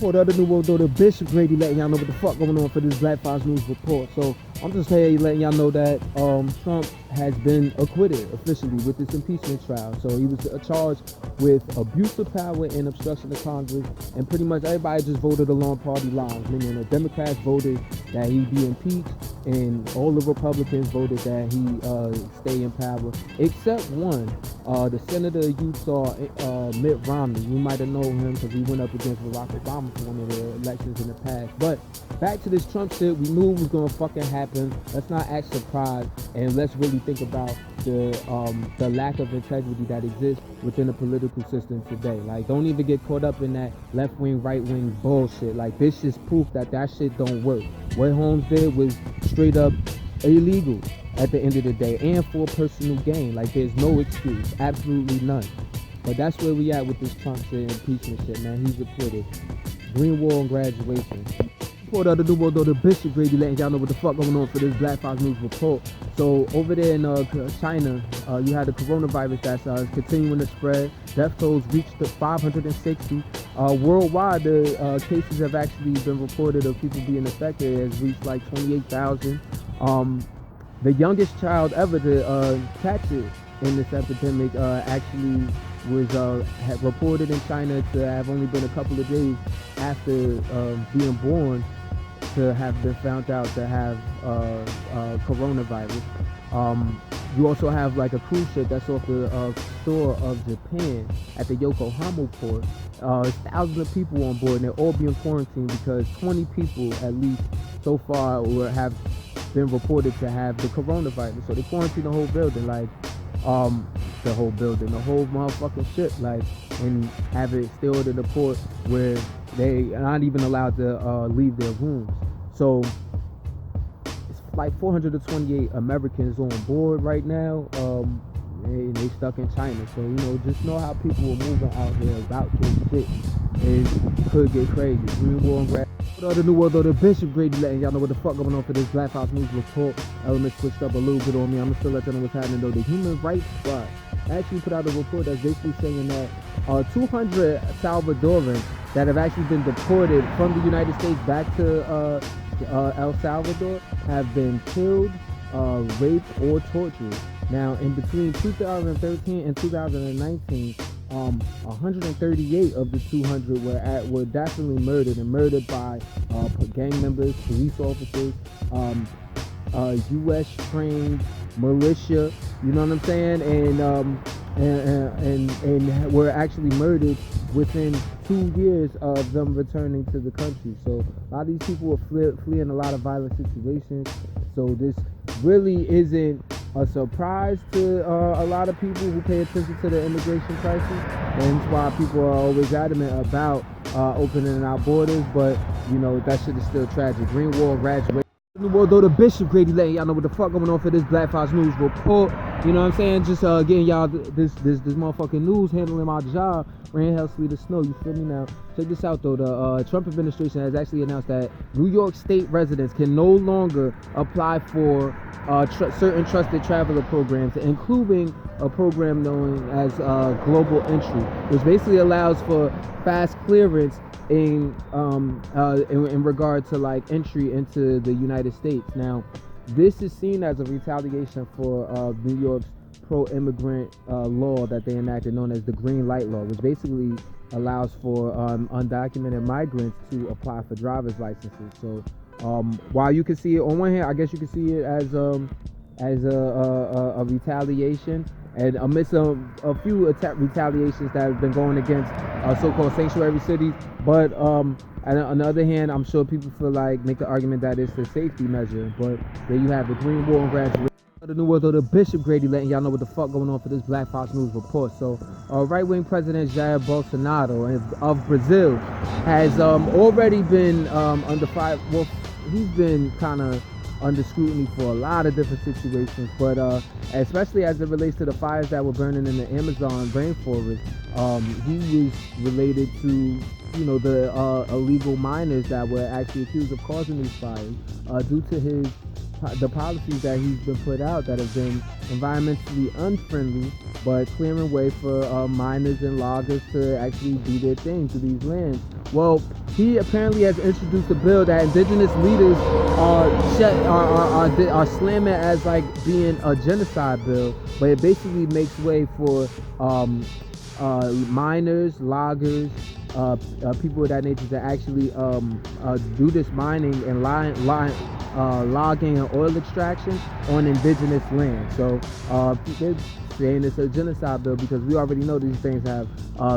For the other New World Order, Bishop Grady letting y'all know what the fuck going on for this Black Fox News report. So I'm just here letting y'all know that Trump has been acquitted officially with this impeachment trial. So he was charged with abuse of power and obstruction of Congress, and pretty much everybody just voted along party lines, meaning the Democrats voted that he be impeached and all the Republicans voted that he stay in power, except one, the Senator of Utah, Mitt Romney. You might have known him because he went up against Barack Obama for one of the elections in the past. But back to this Trump shit, we knew it was gonna fucking happen. Let's not act surprised, and let's really think about the lack of integrity that exists within the political system today. Like, don't even get caught up in that left wing, right wing bullshit. Like, this is proof that shit don't work. What Holmes did was straight up illegal at the end of the day, and for personal gain. Like, there's no excuse, absolutely none. But that's where we at with this Trump shit, impeachment shit, man. He's acquitted. Green Wall and graduation. For the other New World Order, Bishop Grady letting y'all know what the fuck going on for this Black Fox News report. So over there in China, you had the coronavirus that's continuing to spread. Death tolls reached the 560. Worldwide, the cases have actually been reported of people being affected has reached like 28,000. The youngest child ever to catch it in this epidemic actually was reported in China to have only been a couple of days after being born to have been found out to have coronavirus. You also have like a cruise ship that's off the shore of Japan at the Yokohama port. Thousands of people on board, and they're all being quarantined because 20 people at least so far have been reported to have the coronavirus. So they quarantined the whole building, like the whole motherfucking ship, like, and have it stilled in the port where they are not even allowed to leave their rooms. So it's like 428 Americans on board right now, and they stuck in China. So, you know, just know how people are moving out here about this shit. It could get crazy. Green Wall and the New World Order, Bishop Grady letting y'all know what the fuck going on for this Black Fox News report. Elements switched up a little bit on me. I'm gonna still let you know what's happening though. The Human Rights Watch actually put out a report that's basically saying that 200 Salvadorans that have actually been deported from the United States back to El Salvador have been killed, raped, or tortured. Now, in between 2013 and 2019, 138 of the 200 were definitely murdered by gang members, police officers, U.S. trained militia. You know what I'm saying? And were actually murdered within 2 years of them returning to the country. So a lot of these people are fleeing a lot of violent situations. So this really isn't a surprise to a lot of people who pay attention to the immigration crisis, and that's why people are always adamant about opening our borders. But you know, that shit is still tragic. Green Wall graduation. New World Order, Bishop Grady letting y'all know what the fuck going on for this Black Fox News report. You know what I'm saying? Just getting y'all this motherfucking news, handling my job. Rain, hell, sweet as snow. You feel me now? Check this out though. The Trump administration has actually announced that New York State residents can no longer apply for certain trusted traveler programs, including a program known as Global Entry, which basically allows for fast clearance in regard to like entry into the United States. Now, this is seen as a retaliation for New York's pro-immigrant law that they enacted, known as the Green Light Law, which basically allows for undocumented migrants to apply for driver's licenses. So while you can see it on one hand, I guess you can see it as a retaliation, and amidst a few retaliations that have been going against so-called sanctuary cities. But on the other hand, I'm sure people feel like make the argument that it's a safety measure. But there you have the Green Wall and graduation. The New World Order, Bishop Grady letting y'all know what the fuck going on for this Black Fox News report. So right-wing President Jair Bolsonaro of Brazil has already been under fire. Well, he's been kind of under scrutiny for a lot of different situations, but especially as it relates to the fires that were burning in the Amazon rainforest. He was related to, you know, the illegal miners that were actually accused of causing these fires due to the policies that he's been put out that have been environmentally unfriendly, but clearing way for miners and loggers to actually do their thing to these lands. Well, he apparently has introduced a bill that indigenous leaders are slamming as like being a genocide bill, but it basically makes way for miners, loggers, people of that nature to actually do this mining and logging and oil extraction on indigenous land. So they're saying it's a genocide bill because we already know these things have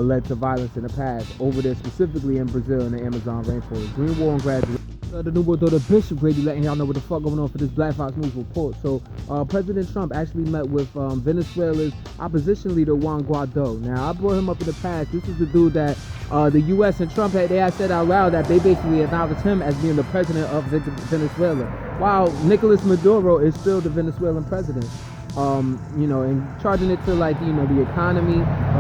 led to violence in the past over there, specifically in Brazil in the Amazon rainforest. Green War and Graduation. The New World Order Bishop Grady letting y'all know what the fuck going on for this Black Fox News report. So President Trump actually met with Venezuela's opposition leader Juan Guaido. Now I brought him up in the past. This is the dude that the U.S. and Trump they had said out loud that they basically acknowledged him as being the president of Venezuela, while Nicolas Maduro is still the Venezuelan president. You know, and charging it to like, you know, the economy,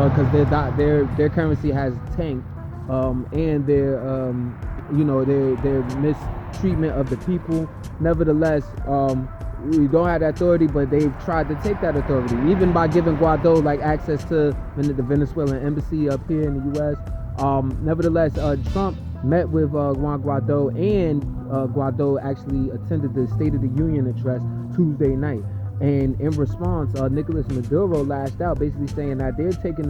because their currency has tanked, and their you know, their mistreatment of the people. Nevertheless, we don't have that authority, but they've tried to take that authority, even by giving Guaido like access to the Venezuelan embassy up here in the U.S. Nevertheless, Trump met with Juan Guaido, and Guaido actually attended the State of the Union address Tuesday night. And in response, Nicolas Maduro lashed out, basically saying that they're taking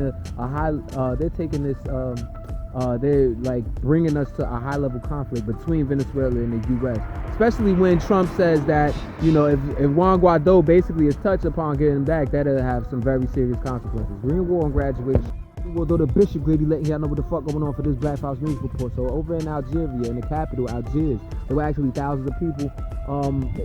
they're like bringing us to a high-level conflict between Venezuela and the U.S. Especially when Trump says that, you know, if Juan Guaido basically is touched upon getting back, that'll have some very serious consequences. Green War and Graduation. We'll go to Bishop Grady letting y'all know what the fuck going on for this Black Fox News report. So over in Algeria, in the capital, Algiers, there were actually thousands of people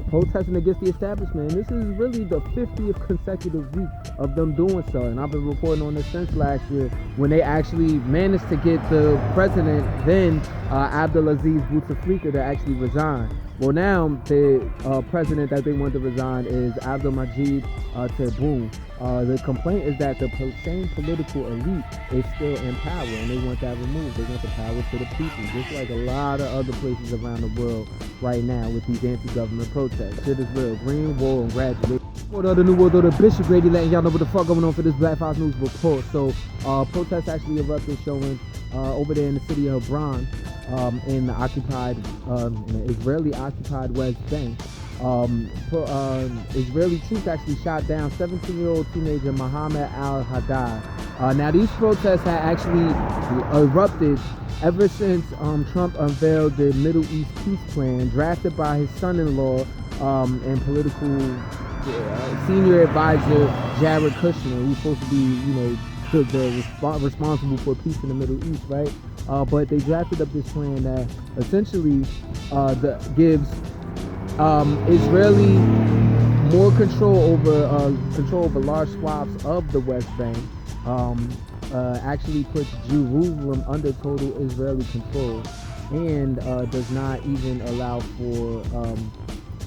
protesting against the establishment. And this is really the 50th consecutive week of them doing so. And I've been reporting on this since last year when they actually managed to get the president, then Abdelaziz Bouteflika, to actually resign. Well, now the president that they want to resign is Abdelmajid Tebboune. The complaint is that the same political elite is still in power, and they want that removed. They want the power to the people, just like a lot of other places around the world right now with these anti-government protests. Shit is real. Green War and Graduation. For the New World Order, Bishop Grady letting y'all know what the fuck going on for this Black Fox News report. So protests actually erupted, showing over there in the city of Hebron, in the Israeli-occupied West Bank. Israeli troops actually shot down 17-year-old teenager Mohammed al-Haddad. Now these protests had actually erupted ever since Trump unveiled the Middle East peace plan drafted by his son-in-law and political senior advisor Jared Kushner, who's supposed to be, you know, responsible for peace in the Middle East, right? But they drafted up this plan that essentially gives Israeli more control over large swaths of the West Bank. Actually puts Jerusalem under total Israeli control, and does not even allow for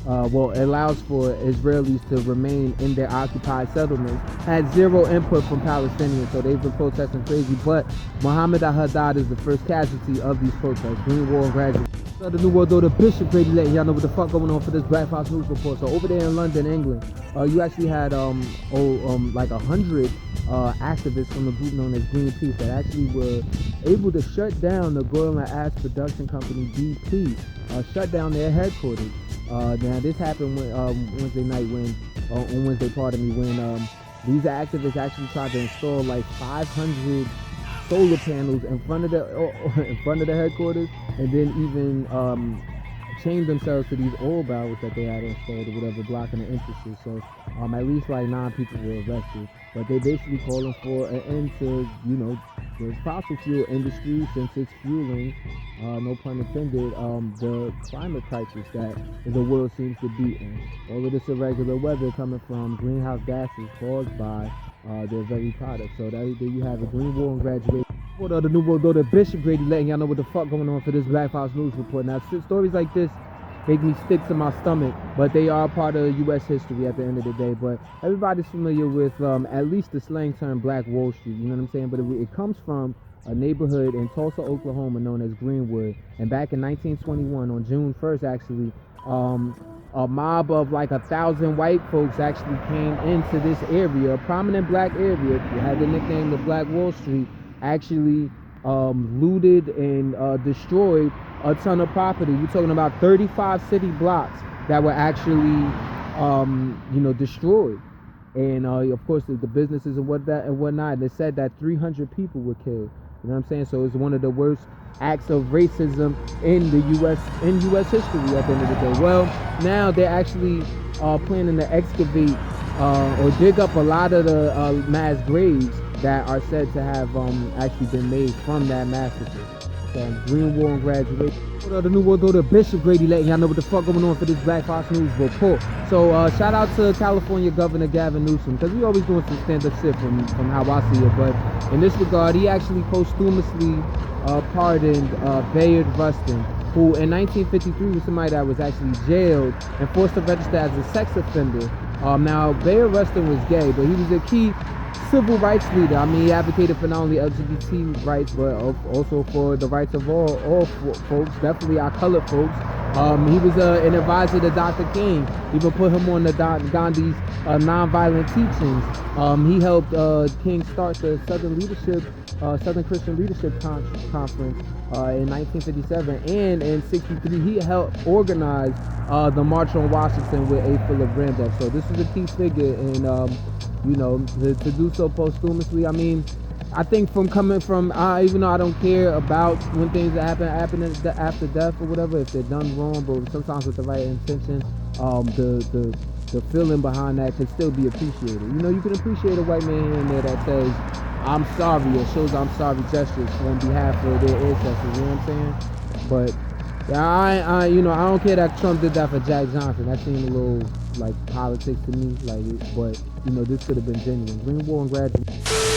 allows for Israelis to remain in their occupied settlements. Had zero input from Palestinians, so they've been protesting crazy. But Mohammed al-Haddad is the first casualty of these protests. Green War and Graduation. The New World Order Bishop Grady letting y'all know what the fuck going on for this Black Fox News report. So over there in London, England, you actually had like 100 activists from the group known as Greenpeace that actually were able to shut down the oil and ash production company BP, shut down their headquarters. Now this happened Wednesday night when these activists actually tried to install like 500 solar panels in front of the headquarters, and then even chained themselves to these oil barrels that they had installed or whatever, blocking the entrances. So at least like 9 people were arrested. But they basically calling for an end to, you know, the fossil fuel industry, since it's fueling, no pun intended, the climate crisis that the world seems to be in. All of this irregular weather coming from greenhouse gases caused by their very products. So there you have a Green War and Graduation. For the New World Order, Bishop Grady letting y'all know what the fuck going on for this Black Fox News report. Now, stories like this make me stick to my stomach, but they are part of U.S. history at the end of the day. But everybody's familiar with at least the slang term Black Wall Street, you know what I'm saying? But it comes from a neighborhood in Tulsa, Oklahoma known as Greenwood. And back in 1921, on June 1st actually, a mob of like 1,000 white folks actually came into this area, a prominent black area, it had the nickname of Black Wall Street, actually looted and destroyed a ton of property. We're talking about 35 city blocks that were actually, destroyed. And of course, the businesses and whatnot. They said that 300 people were killed. You know what I'm saying? So it's one of the worst acts of racism in the U.S. history at the end of the day. Well, now they're actually planning to excavate or dig up a lot of the mass graves that are said to have actually been made from that massacre. So Green War and Graduation. The New World Order, Bishop Grady letting y'all know what the fuck going on for this Black Fox News Report. So shout out to California Governor Gavin Newsom, because we always doing some stand-up shit from how I see it. But in this regard, he actually posthumously pardoned Bayard Rustin, who in 1953 was somebody that was actually jailed and forced to register as a sex offender. Now, Bayard Rustin was gay, but he was a key civil rights leader. I mean, he advocated for not only LGBT rights, but also for the rights of all folks, definitely our colored folks. He was an advisor to Dr. King. Even put him on the Gandhi's nonviolent teachings. He helped King start the Southern Christian Leadership Conference in 1957, and in '63 he helped organize the March on Washington with A. Philip Randolph. So this is a key figure, and to do so posthumously, I mean, I think coming from, even though I don't care about when things happen after death or whatever, if they're done wrong, but sometimes with the right intention, the feeling behind that can still be appreciated. You can appreciate a white man here and there that says, I'm sorry, or shows I'm sorry gestures on behalf of their ancestors, you know what I'm saying? But yeah, I don't care that Trump did that for Jack Johnson. That seemed a little like politics to me, but this could have been genuine. Green War and Graduation.